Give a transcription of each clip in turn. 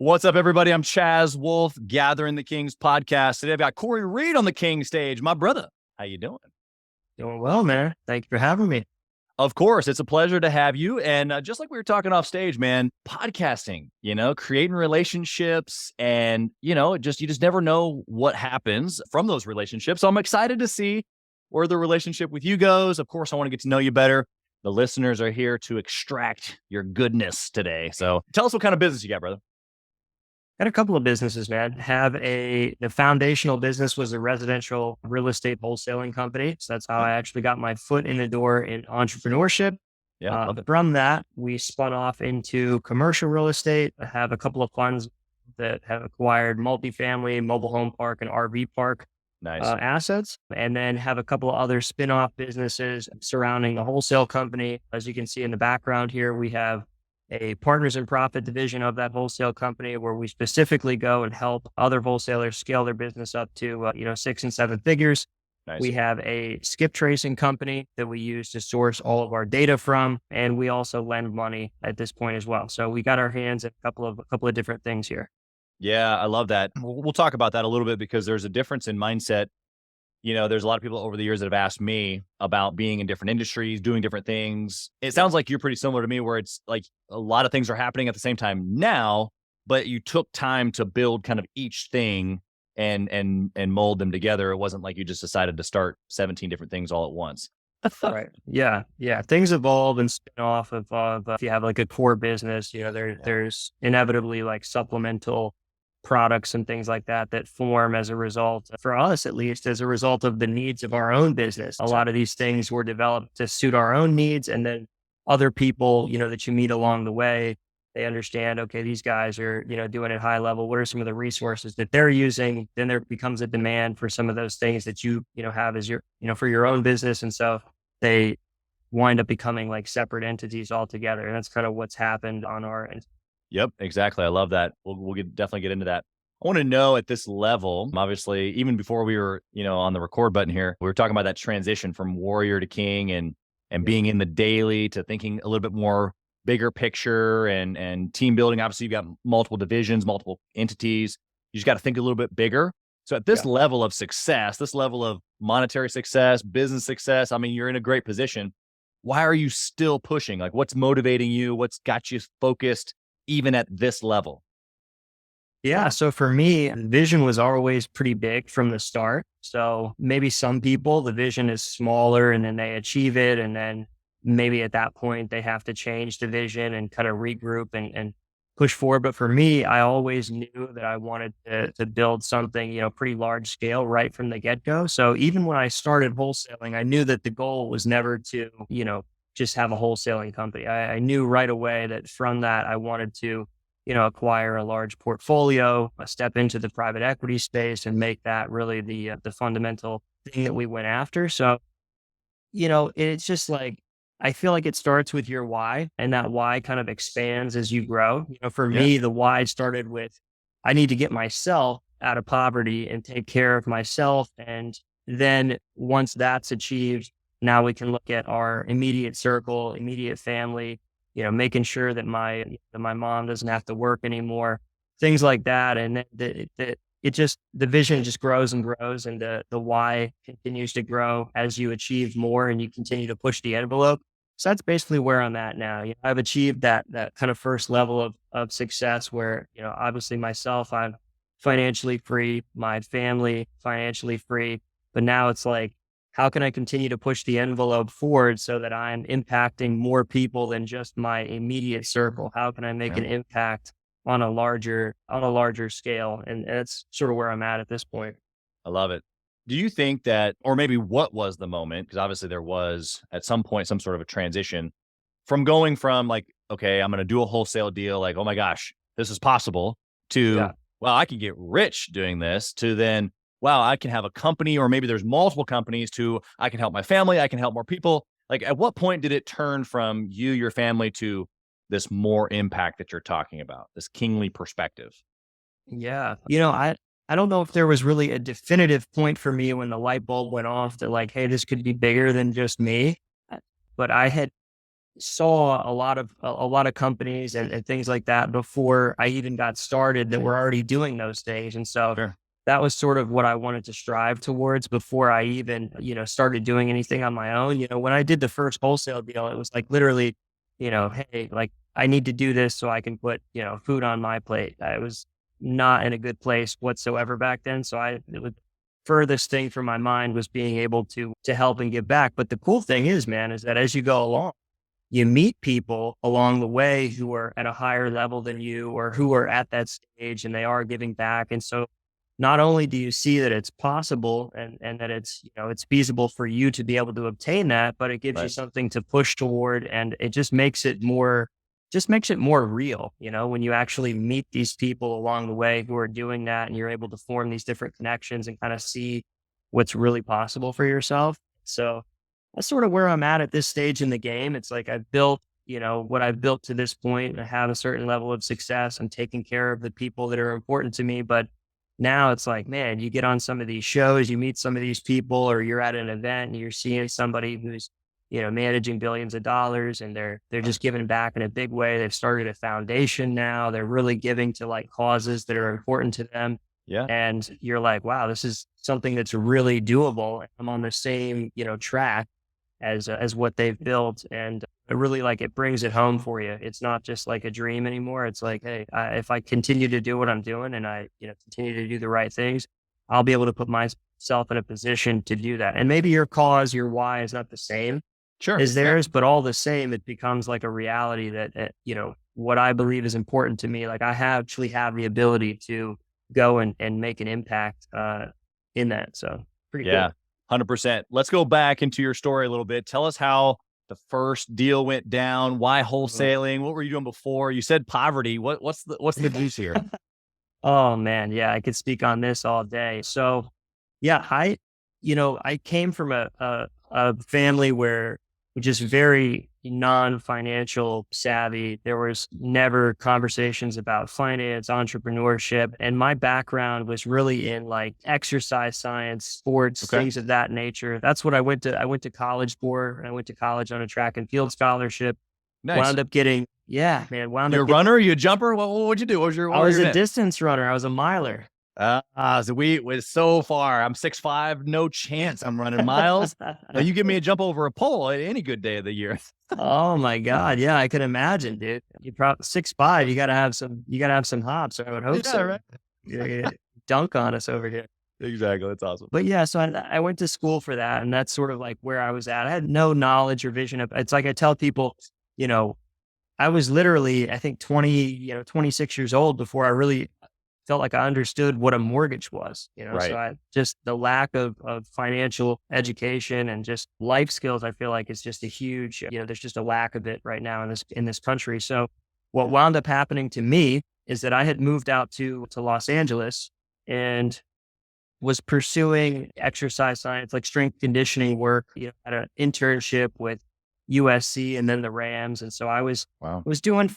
What's up, everybody? I'm Chaz Wolfe, Gathering the Kings podcast. Today I've got Cory Reed on the King stage. My brother, how you doing? Doing well, man. Thank you for having me. Of course, it's a pleasure to have you. And just like we were talking off stage, man, podcasting, creating relationships and, you just never know what happens from those relationships. So I'm excited to see where the relationship with you goes. Of course, I want to get to know you better. The listeners are here to extract your goodness today. So tell us what kind of business you got, brother. Got a couple of businesses, man. The foundational business was a residential real estate wholesaling company. So that's how I actually got my foot in the door in entrepreneurship. Yeah, love it. From that, we spun off into commercial real estate. I have a couple of funds that have acquired multifamily, mobile home park, and RV park Nice. assets, and then have a couple of other spin-off businesses surrounding the wholesale company. As you can see in the background here, we have a partners in profit division of that wholesale company where we specifically go and help other wholesalers scale their business up to 6 and 7 figures. Nice. We have a skip tracing company that we use to source all of our data from, and we also lend money at this point as well. So we got our hands in a couple of different things here. Yeah, I love that. We'll talk about that a little bit because there's a difference in mindset. There's a lot of people over the years that have asked me about being in different industries, doing different things. It sounds like you're pretty similar to me where it's like a lot of things are happening at the same time now, but you took time to build kind of each thing and mold them together. It wasn't like you just decided to start 17 different things all at once. Right. Yeah. Yeah. Things evolve and spin off of, if you have like a core business, there's inevitably like supplemental products and things like that that form as a result, for us at least, as a result of the needs of our own business. A lot of these things were developed to suit our own needs. And then other people, that you meet along the way, they understand, okay, these guys are, doing it high level. What are some of the resources that they're using? Then there becomes a demand for some of those things that you have as your, for your own business. And so they wind up becoming like separate entities altogether. And that's kind of what's happened on our end. Yep, exactly. I love that. We'll definitely get into that. I want to know at this level, obviously, even before we were, on the record button here, we were talking about that transition from warrior to king and being in the daily to thinking a little bit more bigger picture and team building. Obviously, you've got multiple divisions, multiple entities. You just got to think a little bit bigger. So at this level of success, this level of monetary success, business success, I mean, you're in a great position. Why are you still pushing? Like, what's motivating you? What's got you focused even at this level? Yeah. So for me, vision was always pretty big from the start. So maybe some people, the vision is smaller and then they achieve it. And then maybe at that point, they have to change the vision and kind of regroup and push forward. But for me, I always knew that I wanted to build something, pretty large scale right from the get go. So even when I started wholesaling, I knew that the goal was never to, just have a wholesaling company. I knew right away that from that, I wanted to acquire a large portfolio, step into the private equity space and make that really the fundamental thing that we went after. So, it's just like, I feel like it starts with your why, and that why kind of expands as you grow. For me, the why started with, I need to get myself out of poverty and take care of myself. And then once that's achieved, now we can look at our immediate circle, immediate family, making sure that my mom doesn't have to work anymore, things like that. And the vision just grows and grows, and the why continues to grow as you achieve more and you continue to push the envelope. So that's basically where I'm at now. I've achieved that kind of first level of success where, obviously myself, I'm financially free, my family financially free, but now it's like, how can I continue to push the envelope forward so that I'm impacting more people than just my immediate circle? How can I make an impact on a larger scale? And that's sort of where I'm at this point. I love it. Do you think that, or maybe what was the moment? Because obviously there was at some point some sort of a transition from going from like, okay, I'm going to do a wholesale deal, like, oh my gosh, this is possible, to, well, I can get rich doing this, to then, wow, I can have a company, or maybe there's multiple companies, to I can help my family, I can help more people. Like, at what point did it turn from you, your family, to this more impact that you're talking about, this kingly perspective? Yeah. I don't know if there was really a definitive point for me when the light bulb went off that like, hey, this could be bigger than just me. But I had saw a lot of companies and things like that before I even got started that were already doing those things. And so Sure. that was sort of what I wanted to strive towards before I even, started doing anything on my own. When I did the first wholesale deal, it was like literally, hey, like I need to do this so I can put, food on my plate. I was not in a good place whatsoever back then. So it was furthest thing from my mind was being able to help and give back. But the cool thing is, man, is that as you go along, you meet people along the way who are at a higher level than you or who are at that stage and they are giving back. And so not only do you see that it's possible and that it's feasible for you to be able to obtain that, but it gives you Right. something to push toward and it just makes it more real, when you actually meet these people along the way who are doing that and you're able to form these different connections and kind of see what's really possible for yourself. So that's sort of where I'm at this stage in the game. It's like I've built, what I've built to this point. I have a certain level of success. I'm taking care of the people that are important to me. But now it's like, man, you get on some of these shows, you meet some of these people, or you're at an event and you're seeing somebody who's, managing billions of dollars and they're just giving back in a big way. They've started a foundation now. They're really giving to like causes that are important to them. Yeah. And you're like, wow, this is something that's really doable. I'm on the same, track as what they've built. And it really like it brings it home for you. It's not just like a dream anymore. It's like, hey, if I continue to do what I'm doing and I, continue to do the right things, I'll be able to put myself in a position to do that. And maybe your cause, your why is not the same Sure. as theirs, but all the same, it becomes like a reality that, what I believe is important to me. Like actually have the ability to go and make an impact in that. So pretty Yeah. cool. 100%. Let's go back into your story a little bit. Tell us how the first deal went down. Why wholesaling? What were you doing before? You said poverty. What's the juice here? Oh man, yeah, I could speak on this all day. So, yeah, I came from a family where which is very non-financial savvy. There was never conversations about finance, entrepreneurship, and my background was really in like exercise science, sports, Okay. things of that nature. That's what I went to. I went to college for. I went to college on a track and field scholarship. Nice. Wound up getting, yeah, man. Wound You a up getting. runner? You a jumper? What'd you do? What I was was your a event? distance runner. I was a miler. So we was so far. I'm 6'5", no chance I'm running miles. But you give me a jump over a pole any good day of the year. Oh my God. Yeah, I could imagine, dude. You probably 6'5", you gotta have some hops. I would hope Yeah, so. right. Yeah, dunk on us over here. Exactly. That's awesome. But yeah, so I went to school for that. And that's sort of like where I was at. I had no knowledge or vision of it's like I tell people, you know, I was literally, I think 26 years old before I really felt like I understood what a mortgage was, so Right. I just the lack of financial education and just life skills, I feel like is just a huge, there's just a lack of it right now in this country. So what wound up happening to me is that I had moved out to Los Angeles and was pursuing exercise science, like strength conditioning work, at an internship with USC and then the Rams. And so Wow. I was doing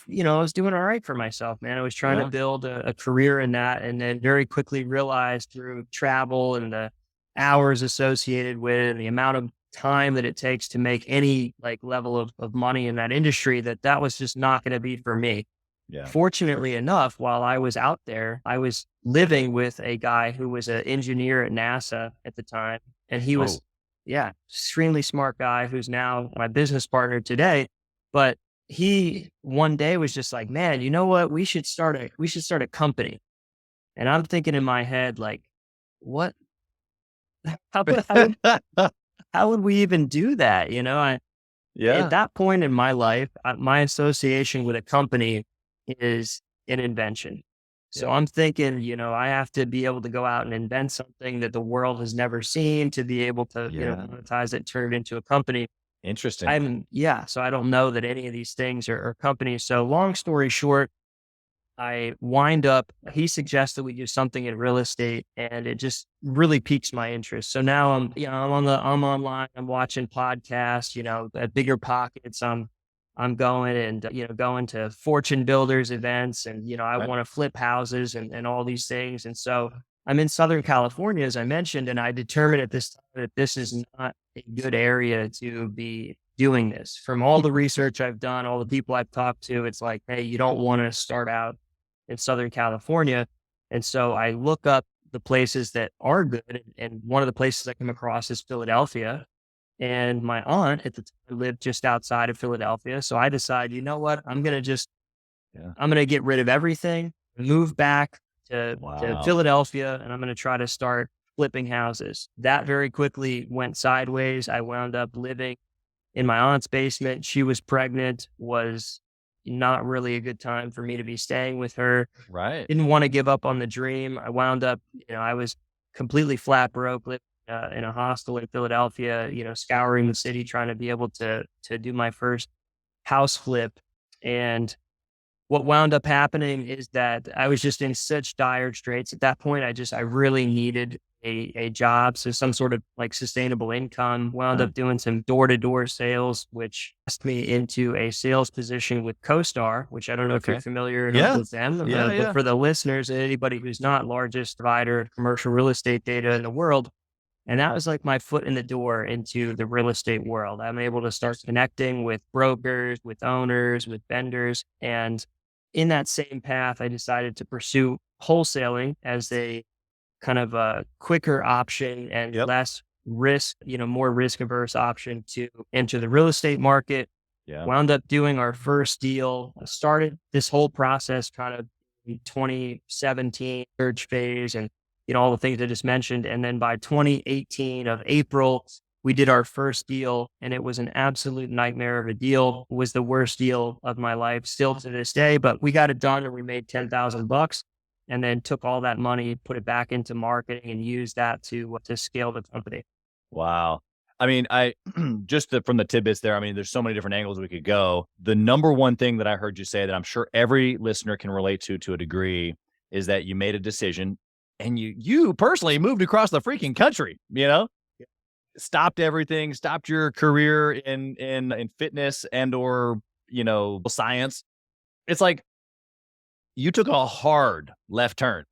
all right for myself, man. I was trying to Yeah. build a career in that and then very quickly realized through travel and the hours associated with it and the amount of time that it takes to make any like level of money in that industry that was just not going to be for me. Yeah. Fortunately enough, while I was out there, I was living with a guy who was an engineer at NASA at the time. And he was, Oh, yeah, extremely smart guy who's now my business partner today. But he one day was just like, man, you know what? We should start a company. And I'm thinking in my head, like, what? How, would- how, would- how would we even do that? At yeah. that point in my life, my association with a company is an invention. So Yeah. I'm thinking, I have to be able to go out and invent something that the world has never seen to be able to, Yeah. monetize it, turn it into a company. Interesting. So I don't know that any of these things are companies. So long story short, he suggested we do something in real estate and it just really piques my interest. So now I'm online, I'm watching podcasts, at Bigger Pockets. I'm going and, going to fortune builders events and, I Right. want to flip houses and all these things. And so I'm in Southern California, as I mentioned, and I determined at this time that this is not a good area to be doing this. From all the research I've done, all the people I've talked to, it's like, hey, you don't want to start out in Southern California. And so I look up the places that are good. And one of the places I come across is Philadelphia. And my aunt at the time lived just outside of Philadelphia. So I decided, you know what? Yeah. I'm going to get rid of everything, move back to Wow. Philadelphia, and I'm going to try to start flipping houses. That very quickly went sideways. I wound up living in my aunt's basement. She was pregnant, was not really a good time for me to be staying with her. Right. Didn't want to give up on the dream. I wound up, I was completely flat broke, living in a hostel in Philadelphia, scouring the city, trying to be able to do my first house flip. And what wound up happening is that I was just in such dire straits at that point. I really needed a job. So some sort of like sustainable income. Wound Huh. up doing some door-to-door sales, which asked me into a sales position with CoStar, which I don't know if you're Okay. familiar or not Yeah. with them, Yeah. but Yeah. for the listeners and anybody who's not, largest provider of commercial real estate data in the world. And that was like my foot in the door into the real estate world. I'm able to start connecting with brokers, with owners, with vendors. And in that same path, I decided to pursue wholesaling as a kind of a quicker option and Yep. less risk, more risk averse option to enter the real estate market. Yeah. Wound up doing our first deal. I started this whole process kind of in 2017 search phase and all the things I just mentioned. And then by 2018 of April, we did our first deal and it was an absolute nightmare of a deal. It was the worst deal of my life still to this day, but we got it done and we made $10,000 and then took all that money, put it back into marketing and used that to scale the company. Wow. I mean, from the tidbits there, I mean, there's so many different angles we could go. The number one thing that I heard you say that I'm sure every listener can relate to a degree is that you made a decision and you personally moved across the freaking country, stopped everything, stopped your career in fitness and or, science. It's like you took a hard left turn,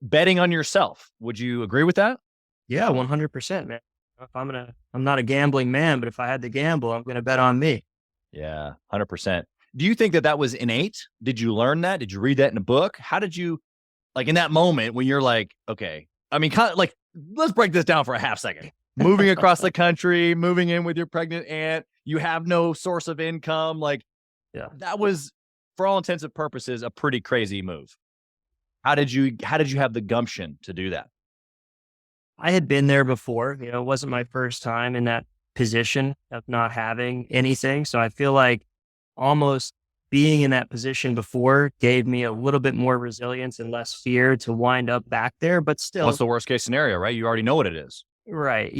betting on yourself. Would you agree with that? Yeah, 100%, man. If I'm not a gambling man, but if I had to gamble, I'm going to bet on me. Yeah, 100%. Do you think that that was innate? Did you learn that? Did you read that in a book? How did you, like, in that moment when you're like, okay, I mean, kind of like, let's break this down for a half second. Moving across the country, moving in with your pregnant aunt, you have no source of income. Like, Yeah. that was, for all intents and purposes, a pretty crazy move. How did you have the gumption to do that? I had been there before, it wasn't my first time in that position of not having anything. So I feel like almost being in that position before gave me a little bit more resilience and less fear to wind up back there, but What's still, the worst case scenario, right? You already know what it is. right.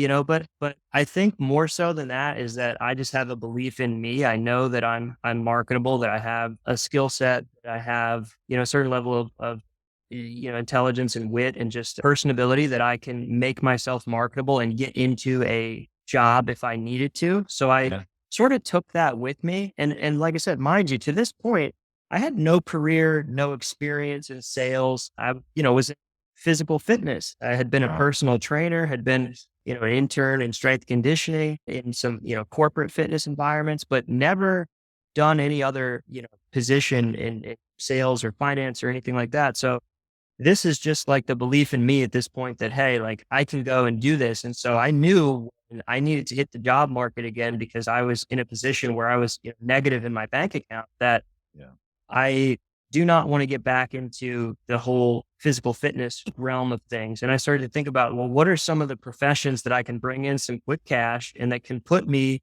But I think more so than that is that I just have a belief in me. I know that I'm marketable, that I have a skill set, that I have, a certain level of intelligence and wit and just personability that I can make myself marketable and get into a job if I needed to. So I Yeah. sort of took that with me. And like I said, mind you, to this point, I had no career, no experience in sales. I, was in physical fitness. I had been a personal trainer, had been, an intern in strength conditioning in some, corporate fitness environments, but never done any other, position in sales or finance or anything like that. So this is just like the belief in me at this point that, hey, like I can go and do this. And so I knew when I needed to hit the job market again because I was in a position where I was negative in my bank account that Yeah. I do not want to get back into the whole physical fitness realm of things. And I started to think about, well, what are some of the professions that I can bring in some quick cash and that can put me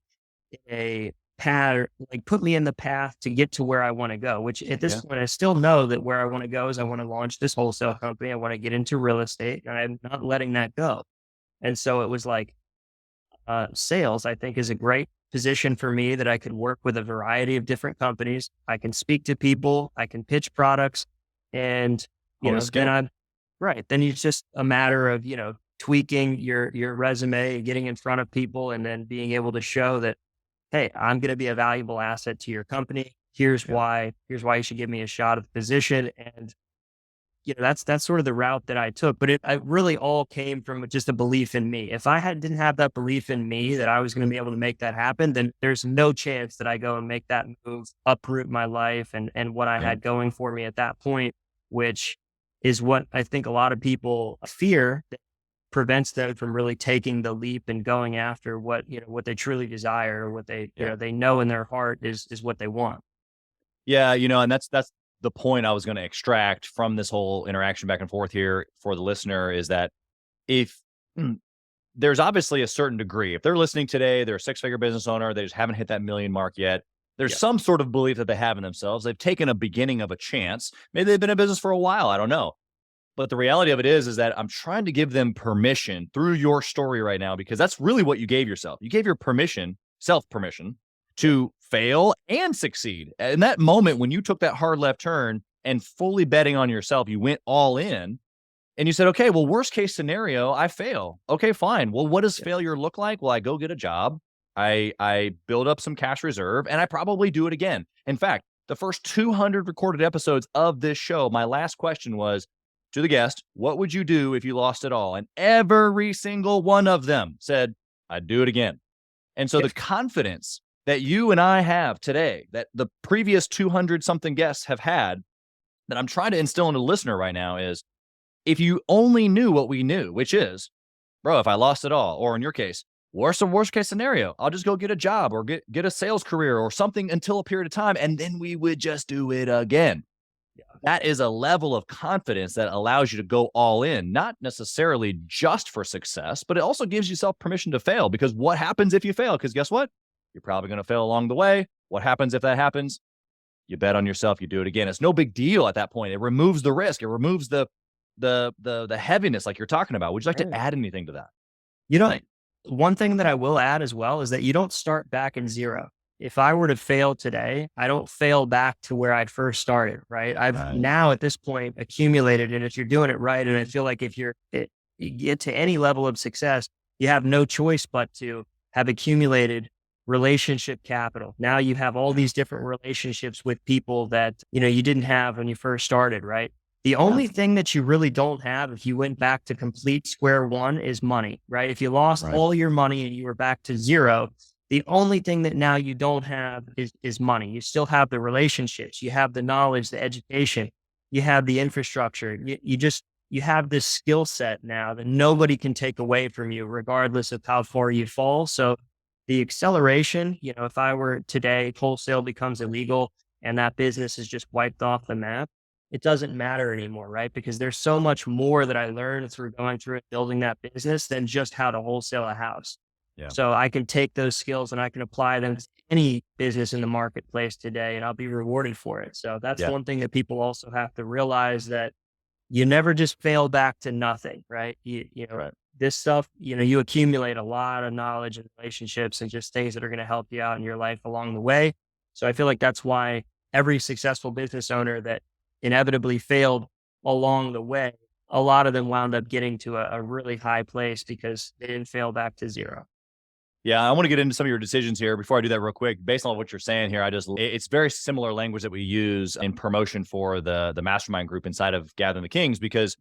in a path, like put me in the path to get to where I want to go, which at this Yeah. point, I still know that where I want to go is I want to launch this wholesale company. I want to get into real estate and I'm not letting that go. And so it was like, sales, I think is a great position for me that I could work with a variety of different companies. I can speak to people, I can pitch products and, Hone a then skill. I'm right. Then it's just a matter of, tweaking your resume, getting in front of people and then being able to show that, hey, I'm going to be a valuable asset to your company. Here's Yeah. why you should give me a shot at the position. And that's sort of the route that I took. But it really all came from just a belief in me. If I didn't have that belief in me that I was going to be able to make that happen, then there's no chance that I go and make that move, uproot my life and what I Yeah. had going for me at that point, which is what I think a lot of people fear that prevents them from really taking the leap and going after what they truly desire, or what they know in their heart is what they want. Yeah, and that's the point I was going to extract from this whole interaction back and forth here for the listener is that if there's obviously a certain degree, if they're listening today, they're a six-figure business owner, they just haven't hit that million mark yet. There's Yeah. some sort of belief that they have in themselves. They've taken a beginning of a chance. Maybe they've been in business for a while. I don't know. But the reality of it is that I'm trying to give them permission through your story right now, because that's really what you gave yourself. You gave your self permission to fail and succeed. In that moment, when you took that hard left turn and fully betting on yourself, you went all in and you said, okay, well, worst case scenario, I fail. Okay, fine. Well, what does failure look like? Well, I go get a job. I build up some cash reserve and I probably do it again. In fact, the first 200 recorded episodes of this show, my last question was to the guest, what would you do if you lost it all? And every single one of them said, I'd do it again. And so the confidence that you and I have today, that the previous 200 something guests have had, that I'm trying to instill into the listener right now is, if you only knew what we knew, which is, bro, if I lost it all, or in your case, worst case scenario, I'll just go get a job or get a sales career or something until a period of time, and then we would just do it again. That is a level of confidence that allows you to go all in, not necessarily just for success, but it also gives yourself permission to fail, because what happens if you fail? Because guess what? You're probably going to fail along the way. What happens if that happens? You bet on yourself, you do it again. It's no big deal at that point. It removes the risk. It removes the heaviness like you're talking about. Would you like to add anything to that? You know, one thing that I will add as well is that you don't start back in zero. If I were to fail today, I don't fail back to where I'd first started, right? I've now at this point accumulated, and if you're doing it right, and I feel like if you get to any level of success, you have no choice but to have accumulated relationship capital. Now you have all these different relationships with people that, you didn't have when you first started, right? The only thing that you really don't have if you went back to complete square one is money, right? If you lost all your money and you were back to zero, the only thing that now you don't have is money. You still have the relationships, you have the knowledge, the education, you have the infrastructure. You have this skill set now that nobody can take away from you, regardless of how far you fall. So the acceleration, if I were today, wholesale becomes illegal and that business is just wiped off the map, it doesn't matter anymore, right? Because there's so much more that I learned through going through and building that business than just how to wholesale a house. Yeah. So I can take those skills and I can apply them to any business in the marketplace today, and I'll be rewarded for it. So that's one thing that people also have to realize, that you never just fail back to nothing, right? This stuff, you accumulate a lot of knowledge and relationships and just things that are going to help you out in your life along the way. So I feel like that's why every successful business owner that inevitably failed along the way, a lot of them wound up getting to a really high place because they didn't fail back to zero. Yeah, I want to get into some of your decisions here. Before I do that real quick, based on what you're saying here, it's very similar language that we use in promotion for the mastermind group inside of Gathering the Kings, because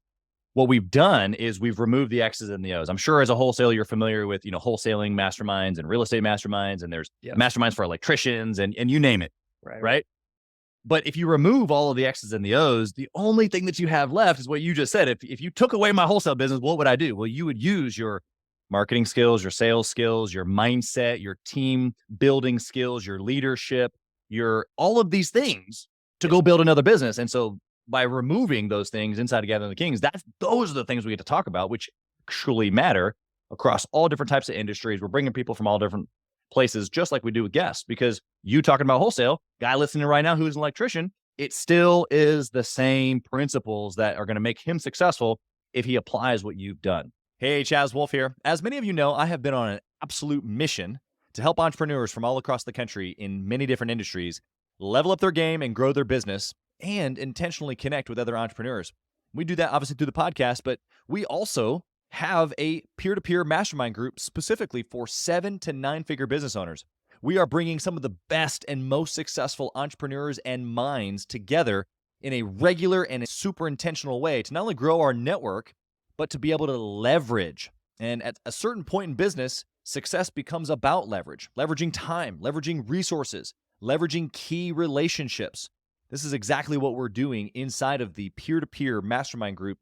what we've done is we've removed the X's and the O's. I'm sure as a wholesaler, you're familiar with, wholesaling masterminds and real estate masterminds, and there's masterminds for electricians and you name it. Right. But if you remove all of the X's and the O's, the only thing that you have left is what you just said. If you took away my wholesale business, what would I do? Well, you would use your marketing skills, your sales skills, your mindset, your team building skills, your leadership, all of these things to go build another business. And so by removing those things inside of Gathering the Kings, those are the things we get to talk about, which actually matter across all different types of industries. We're bringing people from all different places, just like we do with guests, because you talking about wholesale, guy listening right now who's an electrician, it still is the same principles that are going to make him successful if he applies what you've done. Hey, Chaz Wolfe here. As many of you know, I have been on an absolute mission to help entrepreneurs from all across the country in many different industries level up their game and grow their business and intentionally connect with other entrepreneurs. We do that obviously through the podcast, but we also have a peer-to-peer mastermind group specifically for 7 to 9 figure business owners. We are bringing some of the best and most successful entrepreneurs and minds together in a regular and a super intentional way to not only grow our network, but to be able to leverage. And at a certain point in business, success becomes about leverage, leveraging time, leveraging resources, leveraging key relationships. This is exactly what we're doing inside of the peer-to-peer mastermind group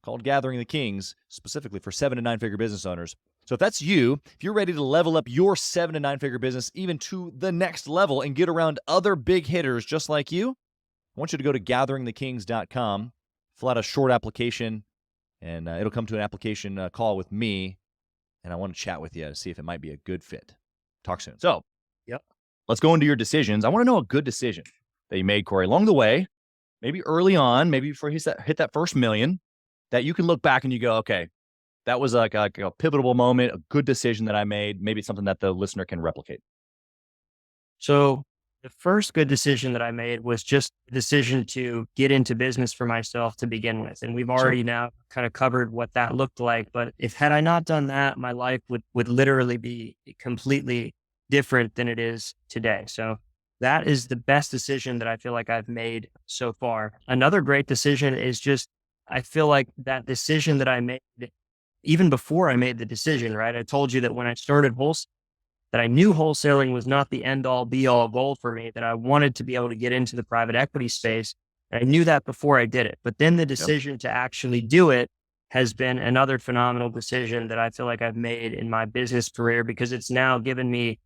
called Gathering the Kings, specifically for 7 to 9 figure business owners. So if that's you, if you're ready to level up your 7 to 9 figure business even to the next level and get around other big hitters just like you, I want you to go to gatheringthekings.com, fill out a short application, and it'll come to an application call with me, and I want to chat with you to see if it might be a good fit. Talk soon. So, Yep. let's go into your decisions. I want to know a good decision that you made, Cory, along the way, maybe early on, maybe before you hit that first million, that you can look back and you go, okay, that was like a pivotal moment, a good decision that I made. Maybe it's something that the listener can replicate. So the first good decision that I made was just the decision to get into business for myself to begin with. And we've already now kind of covered what that looked like. But if had I not done that, my life would literally be completely different than it is today. So that is the best decision that I feel like I've made so far. Another great decision is just, I feel like that decision that I made, even before I made the decision, right? I told you that when I started wholesale, that I knew wholesaling was not the end all be all goal for me, that I wanted to be able to get into the private equity space. And I knew that before I did it. But then the decision to actually do it has been another phenomenal decision that I feel like I've made in my business career, because it's now given me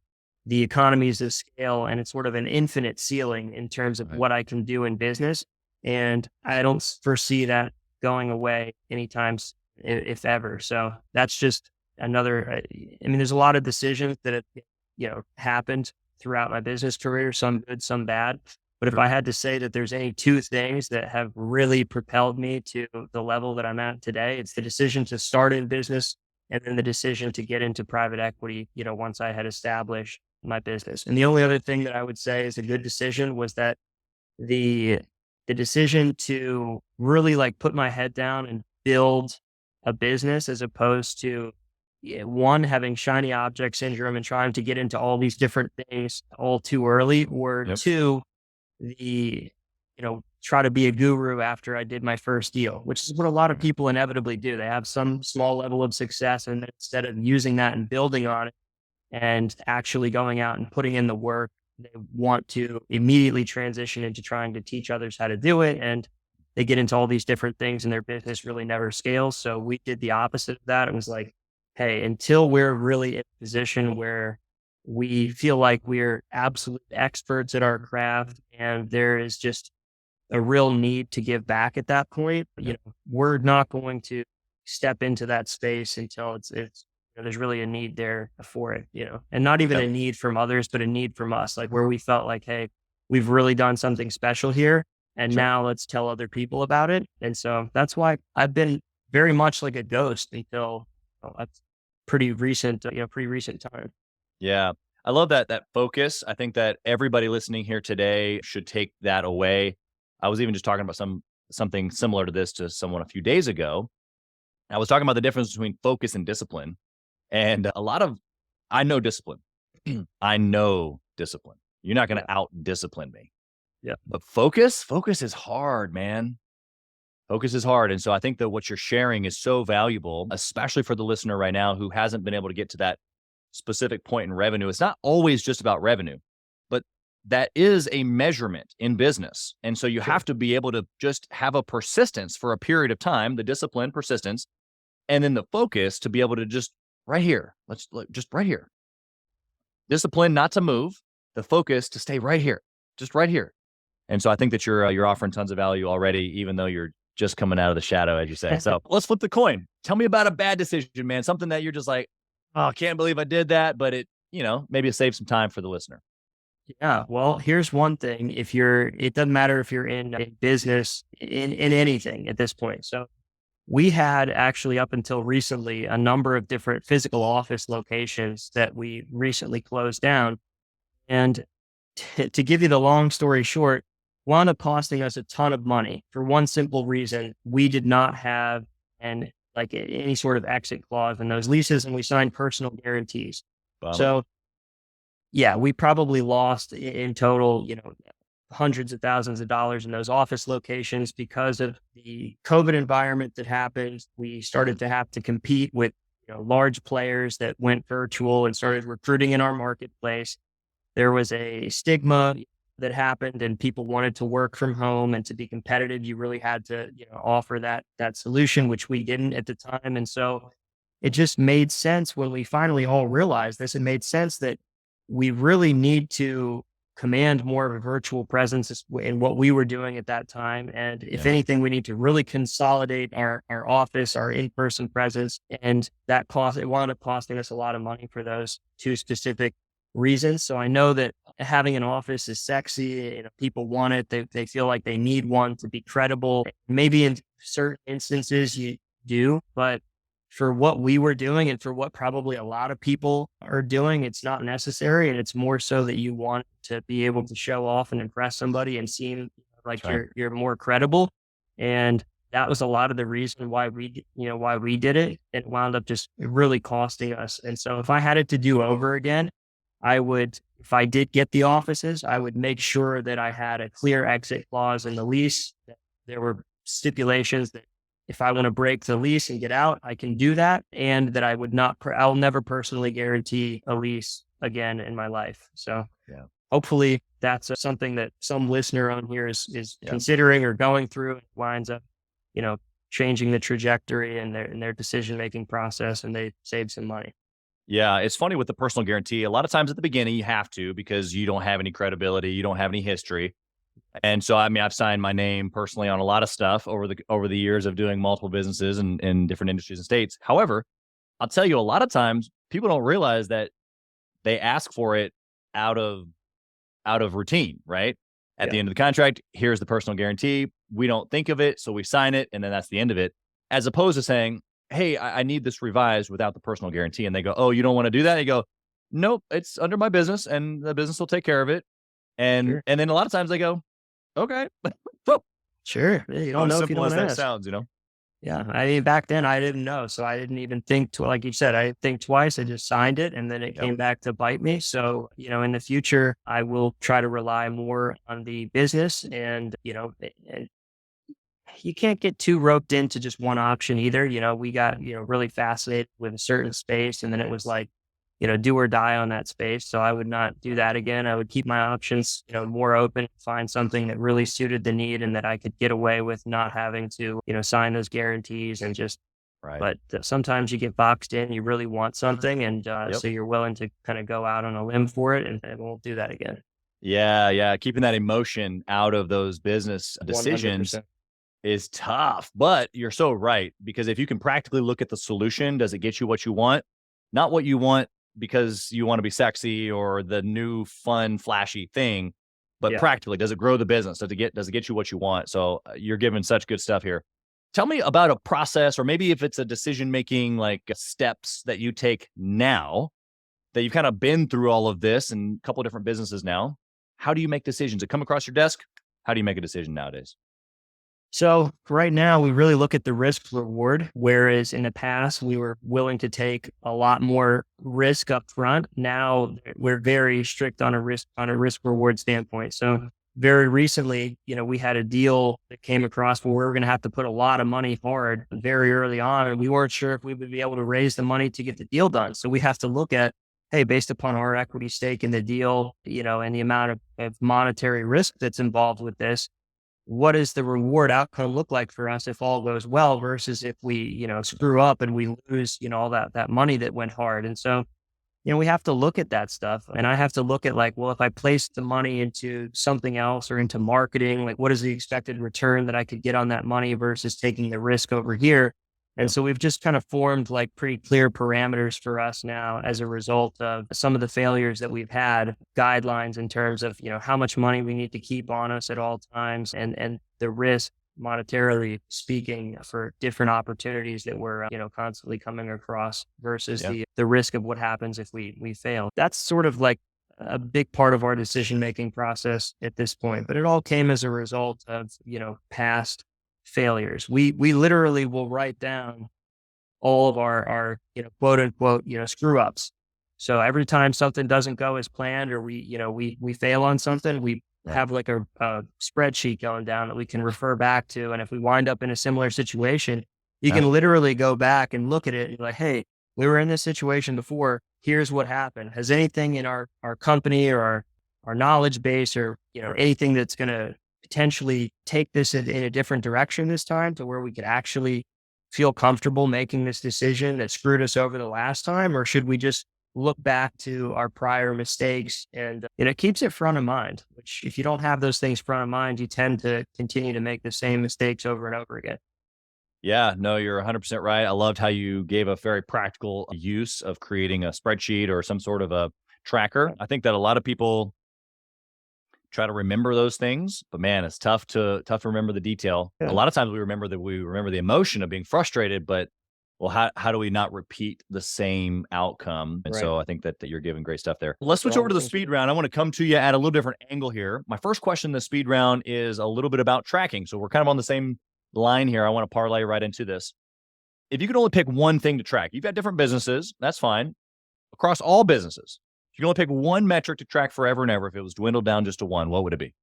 the economies of scale, and it's sort of an infinite ceiling in terms of what I can do in business. And I don't foresee that going away anytime, if ever. So that's just another, I mean, there's a lot of decisions that have, happened throughout my business career, some good, some bad. But if I had to say that there's any two things that have really propelled me to the level that I'm at today, it's the decision to start in business, and then the decision to get into private equity, once I had established my business. And the only other thing that I would say is a good decision was that the decision to really like put my head down and build a business, as opposed to one, having shiny object syndrome and trying to get into all these different things all too early, or two, try to be a guru after I did my first deal, which is what a lot of people inevitably do. They have some small level of success, and instead of using that and building on it and actually going out and putting in the work, they want to immediately transition into trying to teach others how to do it. And they get into all these different things and their business really never scales. So we did the opposite of that. It was like, hey, until we're really in a position where we feel like we're absolute experts at our craft and there is just a real need to give back at that point, we're not going to step into that space until it's there's really a need there for it, and not even a need from others, but a need from us, like where we felt like, hey, we've really done something special here. And now let's tell other people about it. And so that's why I've been very much like a ghost until that's pretty recent time. Yeah. I love that focus. I think that everybody listening here today should take that away. I was even just talking about something similar to this to someone a few days ago. I was talking about the difference between focus and discipline. And I know discipline. I know discipline. You're not going to out discipline me. Yeah. But focus is hard, man. Focus is hard. And so I think that what you're sharing is so valuable, especially for the listener right now who hasn't been able to get to that specific point in revenue. It's not always just about revenue, but that is a measurement in business. And so you have to be able to just have a persistence for a period of time, the discipline, persistence, and then the focus to be able to just right here. Let's just right here. Discipline not to move, the focus to stay right here, just right here. And so I think that you're offering tons of value already, even though you're just coming out of the shadow, as you say. So let's flip the coin. Tell me about a bad decision, man. Something that you're just like, oh, I can't believe I did that, but it, maybe it saves some time for the listener. Yeah. Well, here's one thing. It doesn't matter if you're in a business, in anything at this point. So we had actually up until recently a number of different physical office locations that we recently closed down. And to give you the long story short, wound up costing us a ton of money for one simple reason. We did not have any sort of exit clause in those leases, and we signed personal guarantees. So yeah, we probably lost in total, hundreds of thousands of dollars in those office locations because of the COVID environment that happened. We started to have to compete with large players that went virtual and started recruiting in our marketplace. There was a stigma that happened, and people wanted to work from home, and to be competitive, you really had to, offer that solution, which we didn't at the time. And so it just made sense when we finally all realized this. It made sense that we really need to command more of a virtual presence in what we were doing at that time. And if anything, we need to really consolidate our office, our in-person presence. And it wound up costing us a lot of money for those two specific reasons. So I know that having an office is sexy. People want it. They feel like they need one to be credible. Maybe in certain instances you do, but for what we were doing and for what probably a lot of people are doing, it's not necessary. And it's more so that you want to be able to show off and impress somebody and seem like you're more credible. And that was a lot of the reason why we did it. It wound up just really costing us. And so if I had it to do over again, if I did get the offices, I would make sure that I had a clear exit clause in the lease. That there were stipulations that if I want to break the lease and get out, I can do that. And that I'll never personally guarantee a lease again in my life. So hopefully that's something that some listener on here is considering or going through, and winds up, changing the trajectory and their decision-making process, and they save some money. Yeah, it's funny with the personal guarantee. A lot of times at the beginning, you have to, because you don't have any credibility, you don't have any history. And so, I mean, I've signed my name personally on a lot of stuff over the years of doing multiple businesses and in different industries and states. However, I'll tell you, a lot of times people don't realize that they ask for it out of routine, right? At the end of the contract, here's the personal guarantee. We don't think of it, so we sign it, and then that's the end of it. As opposed to saying, hey, I need this revised without the personal guarantee. And they go, oh, you don't want to do that? And you go, nope, it's under my business and the business will take care of it. And then a lot of times they go, okay. Sure. Yeah, you don't know if you don't that ask. sounds, Yeah. I mean, back then I didn't know. So I didn't even think like you said, I didn't think twice. I just signed it, and then it came back to bite me. So, in the future, I will try to rely more on the business, and, you can't get too roped into just one option either. We got, really fascinated with a certain space, and then it was like, do or die on that space. So I would not do that again. I would keep my options, more open, find something that really suited the need and that I could get away with not having to, sign those guarantees and just, but sometimes you get boxed in, you really want something. And so you're willing to kind of go out on a limb for it, and won't do that again. Yeah. Keeping that emotion out of those business decisions 100%. is tough, but you're so right. Because if you can practically look at the solution, does it get you what you want? Not what you want because you want to be sexy or the new fun, flashy thing, but practically, does it grow the business? Does it get you what you want? So you're giving such good stuff here. Tell me about a process, or maybe if it's a decision-making, like steps that you take now that you've kind of been through all of this and a couple of different businesses now. How do you make decisions that come across your desk? How do you make a decision nowadays? So right now we really look at the risk reward, whereas in the past we were willing to take a lot more risk up front. Now we're very strict on a risk reward standpoint. So very recently, we had a deal that came across where we were going to have to put a lot of money forward very early on, and we weren't sure if we would be able to raise the money to get the deal done. So we have to look at, hey, based upon our equity stake in the deal, and the amount of monetary risk that's involved with this, what does the reward outcome look like for us if all goes well versus if we, screw up and we lose, all that money that went hard. And so, we have to look at that stuff, and I have to look at, like, well, if I place the money into something else or into marketing, like, what is the expected return that I could get on that money versus taking the risk over here? And so we've just kind of formed like pretty clear parameters for us now as a result of some of the failures that we've had, guidelines in terms of, how much money we need to keep on us at all times, and the risk monetarily speaking for different opportunities that we're, constantly coming across versus the risk of what happens if we fail. That's sort of like a big part of our decision-making process at this point, but it all came as a result of, past failures. We literally will write down all of our quote unquote, screw ups. So every time something doesn't go as planned, or we fail on something, we Right. have like a spreadsheet going down that we can refer back to. And if we wind up in a similar situation, you Yeah. can literally go back and look at it and be like, hey, we were in this situation before. Here's what happened. Has anything in our company or our knowledge base or, anything that's going to potentially take this in a different direction this time to where we could actually feel comfortable making this decision that screwed us over the last time? Or should we just look back to our prior mistakes? And it keeps it front of mind, which if you don't have those things front of mind, you tend to continue to make the same mistakes over and over again. Yeah, no, you're 100% right. I loved how you gave a very practical use of creating a spreadsheet or some sort of a tracker. I think that a lot of people try to remember those things, but man, it's tough to remember the detail. A Yeah. lot of times we remember the emotion of being frustrated, but well, how do we not repeat the same outcome? And Right. so I think that you're giving great stuff there. Let's So switch all over the to the things we speed do. round. I want to come to you at a little different angle here. My first question in the speed round is a little bit about tracking. So we're kind of on the same line here. I want to parlay right into this. If you could only pick one thing to track, you've got different businesses, that's fine. Across all businesses, if you can only pick one metric to track forever and ever, if it was dwindled down just to one, what would it be?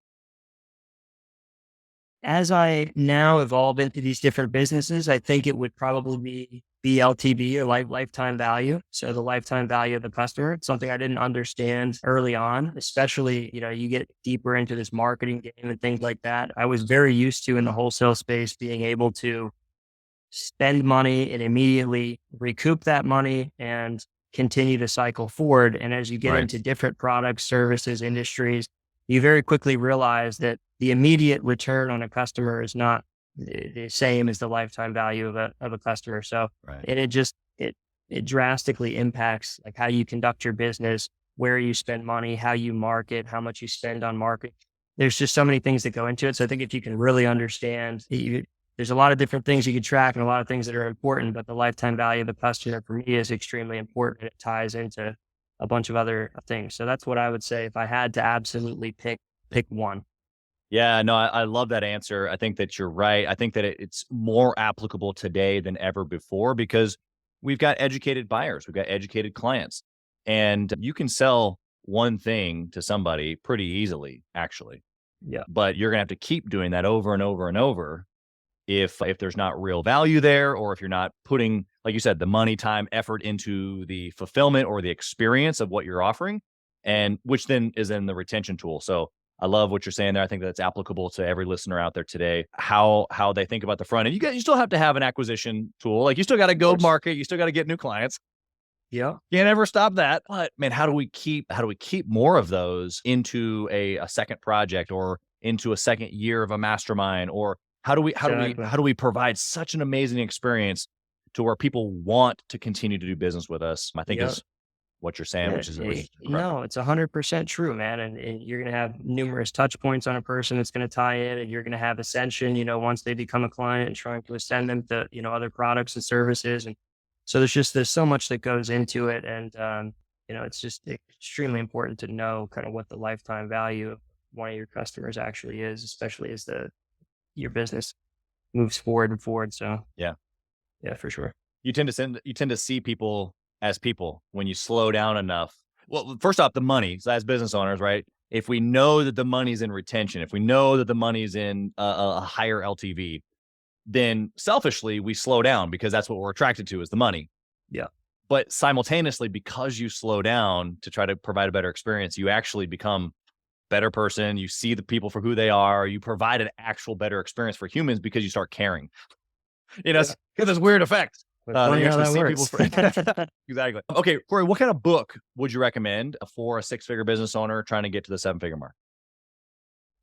As I now evolve into these different businesses, I think it would probably be LTV or lifetime value. So the lifetime value of the customer. It's something I didn't understand early on, especially, you get deeper into this marketing game and things like that. I was very used to in the wholesale space being able to spend money and immediately recoup that money and continue to cycle forward. And as you get Right. into different products, services, industries, you very quickly realize that the immediate return on a customer is not the same as the lifetime value of a customer. So Right. it drastically impacts like how you conduct your business, where you spend money, how you market, how much you spend on marketing. There's just so many things that go into it. So I think if you can really understand, there's a lot of different things you could track and a lot of things that are important, but the lifetime value of the customer for me is extremely important. It ties into a bunch of other things. So that's what I would say if I had to absolutely pick one. Yeah, no, I love that answer. I think that you're right. I think that it's more applicable today than ever before because we've got educated buyers, we've got educated clients, and you can sell one thing to somebody pretty easily, actually. Yeah. But you're gonna have to keep doing that over and over and over if there's not real value there, or if you're not putting, like you said, the money, time, effort into the fulfillment or the experience of what you're offering, and which then is in the retention tool. So I love what you're saying there. I think that's applicable to every listener out there today. How they think about the front end. You still have to have an acquisition tool. Like you still got to Of go course. market. You still got to get new clients. Yeah. Can't ever stop that. But man, how do we keep more of those into a second project or into a second year of a mastermind? Or how do we how do we Exactly. how do we provide such an amazing experience to where people want to continue to do business with us? I think Yeah. is what you're saying, Yeah, which is incredible. no, it's 100% true, man. And you're going to have numerous touch points on a person that's going to tie in, and you're going to have ascension, once they become a client and trying to ascend them to, other products and services. And so there's so much that goes into it. And, it's just extremely important to know kind of what the lifetime value of one of your customers actually is, especially as your business moves forward and forward. So Yeah. yeah, for sure. You tend to see people as people when you slow down enough. Well, first off, the money. So as business owners, right? If we know that the money's in retention, if we know that the money's in a higher LTV, then selfishly we slow down because that's what we're attracted to is the money. Yeah. But simultaneously, because you slow down to try to provide a better experience, you actually become a better person. You see the people for who they are. You provide an actual better experience for humans because you start caring. Yeah. Because it's weird effect But that funny you how actually that see people works. for exactly. Okay, Corey, what kind of book would you recommend for a six-figure business owner trying to get to the seven-figure mark?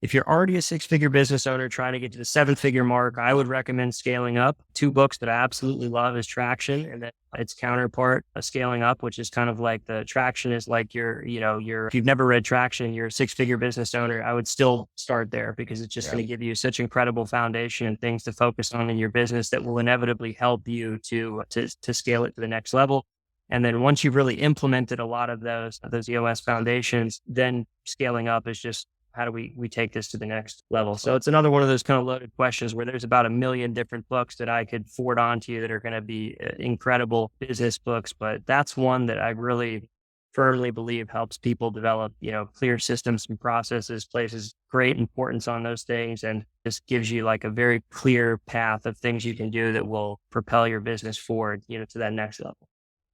If you're already a six-figure business owner trying to get to the seven-figure mark, I would recommend Scaling Up. Two books that I absolutely love is Traction and then its counterpart, Scaling Up, which is kind of like the Traction is like if you've never read Traction, you're a six-figure business owner, I would still start there because it's just Yeah. going to give you such incredible foundation and things to focus on in your business that will inevitably help you to scale it to the next level. And then once you've really implemented a lot of those EOS foundations, then Scaling Up is just how do we take this to the next level? So it's another one of those kind of loaded questions where there's about a million different books that I could forward on to you that are going to be incredible business books. But that's one that I really firmly believe helps people develop, clear systems and processes, places great importance on those things, and just gives you like a very clear path of things you can do that will propel your business forward, to that next level.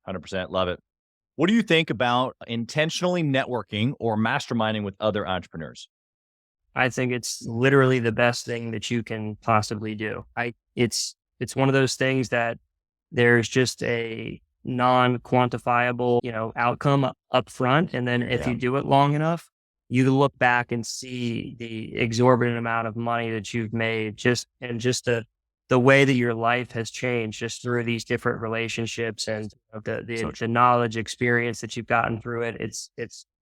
100%. Love it. What do you think about intentionally networking or masterminding with other entrepreneurs? I think it's literally the best thing that you can possibly do. It's one of those things that there's just a non-quantifiable, outcome up front. And then if Yeah. you do it long enough, you look back and see the exorbitant amount of money that you've made just the way that your life has changed just through these different relationships and the knowledge experience that you've gotten through it.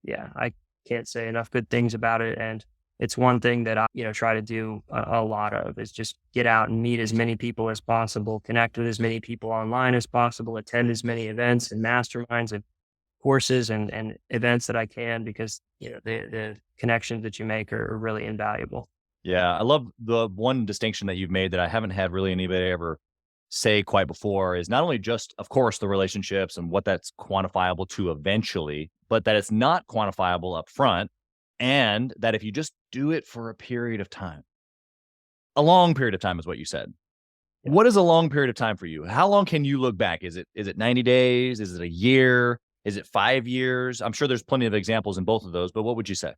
Yeah, I can't say enough good things about it. And it's one thing that I, try to do a lot of is just get out and meet as many people as possible, connect with as many people online as possible, attend as many events and masterminds and courses and events that I can, because, the connections that you make are really invaluable. Yeah. I love the one distinction that you've made that I haven't had really anybody ever say quite before is not only just, of course, the relationships and what that's quantifiable to eventually, but that it's not quantifiable up front. And that if you just do it for a period of time, a long period of time is what you said. Yeah. What is a long period of time for you? How long can you look back? Is it 90 days? Is it a year? Is it 5 years? I'm sure there's plenty of examples in both of those, but what would you say?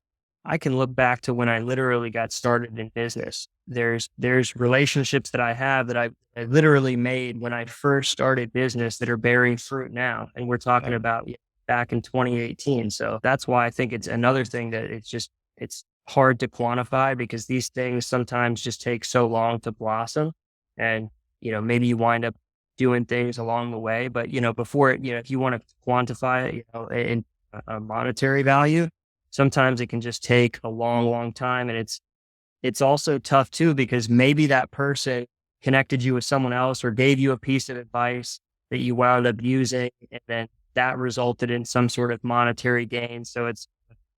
I can look back to when I literally got started in business. There's relationships that I have that I literally made when I first started business that are bearing fruit now. And we're talking Yeah. about back in 2018. So that's why I think it's another thing that it's hard to quantify, because these things sometimes just take so long to blossom. And, maybe you wind up doing things along the way, but, before it, if you want to quantify it, in a monetary value, sometimes it can just take a long, long time. And it's also tough too, because maybe that person connected you with someone else or gave you a piece of advice that you wound up using, and then that resulted in some sort of monetary gain. So it's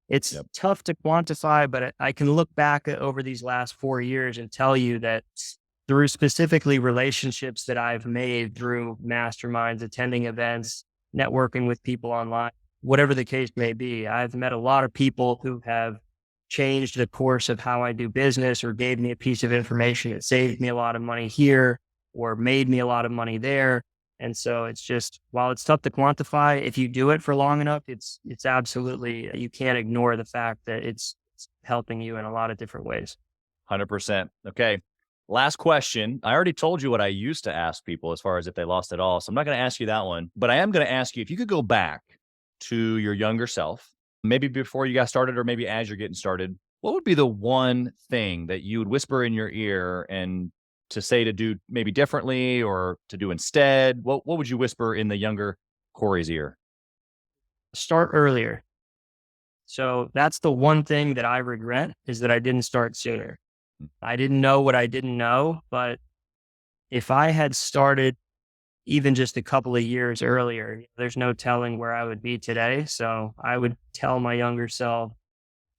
Yep. tough to quantify, but I can look back over these last 4 years and tell you that through specifically relationships that I've made through masterminds, attending events, networking with people online, whatever the case may be, I've met a lot of people who have changed the course of how I do business, or gave me a piece of information that saved me a lot of money here or made me a lot of money there. And so it's just, while it's tough to quantify, if you do it for long enough, it's absolutely, you can't ignore the fact that it's helping you in a lot of different ways. 100%. Okay. Last question. I already told you what I used to ask people as far as if they lost it all. So I'm not going to ask you that one, but I am going to ask you if you could go back to your younger self, maybe before you got started or maybe as you're getting started, what would be the one thing that you would whisper in your ear and to say to do maybe differently or to do instead? What would you whisper in the younger Cory's ear? Start earlier. So that's the one thing that I regret, is that I didn't start sooner. I didn't know what I didn't know, but if I had started even just a couple of years earlier, there's no telling where I would be today. So I would tell my younger self,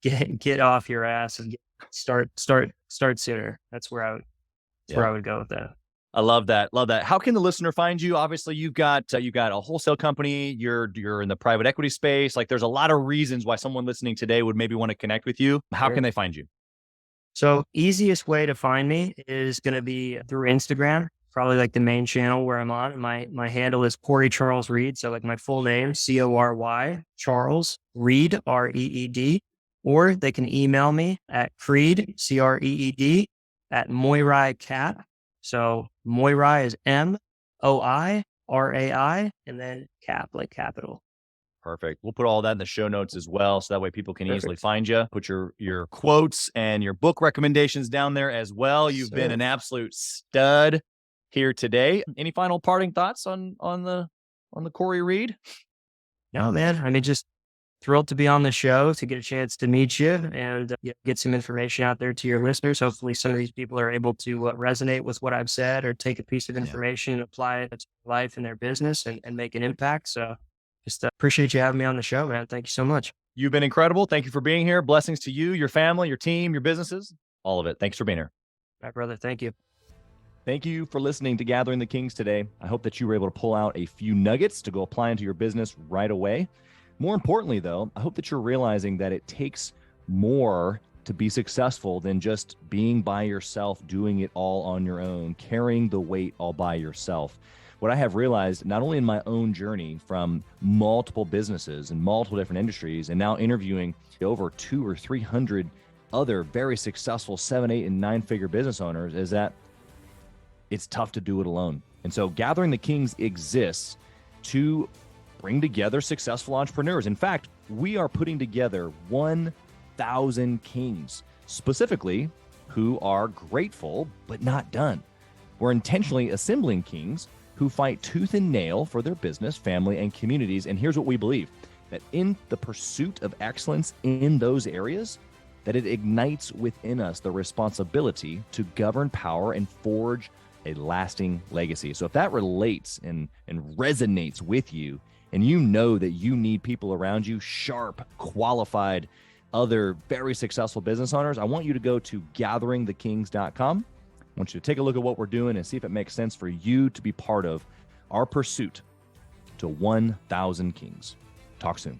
get off your ass and start sooner. That's where I would go with that. I love that. Love that. How can the listener find you? Obviously, you've got a wholesale company. You're in the private equity space. Like, there's a lot of reasons why someone listening today would maybe want to connect with you. How Sure. can they find you? So easiest way to find me is going to be through Instagram, probably like the main channel where I'm on. My handle is Cory Charles Reed. So like my full name, Cory Charles Reed, Reed, or they can email me at Creed, Creed, at Moirai Cap. So Moirai is Moirai, and then Cap, like capital. Perfect. We'll put all that in the show notes as well. So that way people can easily Perfect. find you. Put your quotes and your book recommendations down there as well. You've been Sir. an absolute stud here today. Any final parting thoughts on the Cory Reed? No, man. I mean, just thrilled to be on the show, to get a chance to meet you and get some information out there to your listeners. Hopefully some of these people are able to resonate with what I've said, or take a piece of information and apply it to their life and their business and make an impact. So just appreciate you having me on the show, man. Thank you so much. You've been incredible. Thank you for being here. Blessings to you, your family, your team, your businesses, all of it. Thanks for being here. My brother, thank you. Thank you for listening to Gathering the Kings today. I hope that you were able to pull out a few nuggets to go apply into your business right away. More importantly, though, I hope that you're realizing that it takes more to be successful than just being by yourself, doing it all on your own, carrying the weight all by yourself. What I have realized, not only in my own journey from multiple businesses and multiple different industries, and now interviewing over 200 or 300 other very successful 7, 8, and 9-figure business owners, is that it's tough to do it alone. And so Gathering the Kings exists to bring together successful entrepreneurs. In fact, we are putting together 1,000 kings, specifically who are grateful but not done. We're intentionally assembling kings who fight tooth and nail for their business, family, and communities. And here's what we believe: that in the pursuit of excellence in those areas, that it ignites within us the responsibility to govern power and forge a lasting legacy. So if that relates and resonates with you, and you know that you need people around you, sharp, qualified, other very successful business owners, I want you to go to gatheringthekings.com. I want you to take a look at what we're doing and see if it makes sense for you to be part of our pursuit to 1,000 kings. Talk soon.